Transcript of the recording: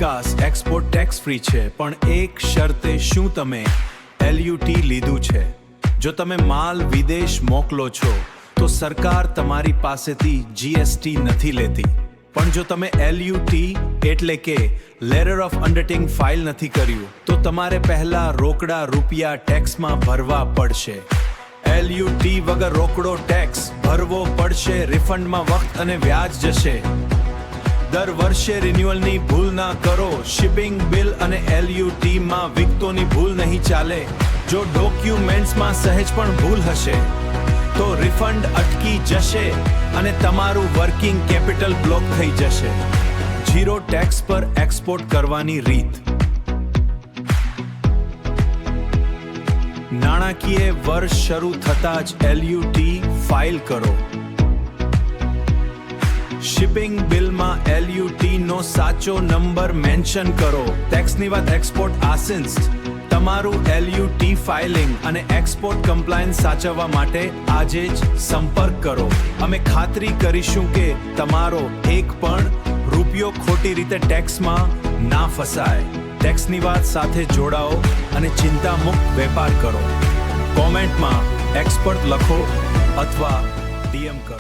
વિકાસ export tax free છે, પણ એક શરતે શું તમે LUT લીધું છે? જો તમે માલ વિદેશ મોકલો છો તો સરકાર તમારી પાસેથી GST નથી લેતી, પણ જો તમે LUT એટલે કે લેટર ઓફ અન્ડરટેકિંગ ફાઇલ નથી કર્યું તો તમારે પહેલા રોકડા રૂપિયા ટેક્સમાં ભરવા પડશે. LUT વગર રોકડો ટેક્સ ભરવો પડશે, રિફંડમાં વખત અને વ્યાજ જશે. દર વર્ષે રિન્યુઅલની ભૂલ ના કરો. શિપિંગ બિલ અને LUT માં વિગતોની ભૂલ નહીં ચાલે. જો ડોક્યુમેન્ટ્સમાં સહેજ પણ ભૂલ હશે તો રિફંડ અટકી જશે અને તમારું વર્કિંગ કેપિટલ બ્લોક થઈ જશે. ઝીરો ટેક્સ પર એક્સપોર્ટ કરવાની રીત. નાણાકીય વર્ષ શરૂ થતાં જ LUT ફાઇલ કરો. શિપિંગ બિલમાં LUT નો સાચો નંબર મેન્શન કરો. ટેક્સની વાત એક્સપોર્ટ આસિન્સ. તમારું LUT ફાઇલિંગ અને એક્સપોર્ટ કમ્પ્લાયન્સ સાચવવા માટે આજે જ સંપર્ક કરો. અમે ખાતરી કરીશું કે તમારો એક પણ રૂપિયો ખોટી રીતે ટેક્સમાં ના ફસાય. ટેક્સની વાત સાથે જોડાઓ અને ચિંતામુક્ત વેપાર કરો. કોમેન્ટમાં એક્સપર્ટ લખો અથવા DM કરો.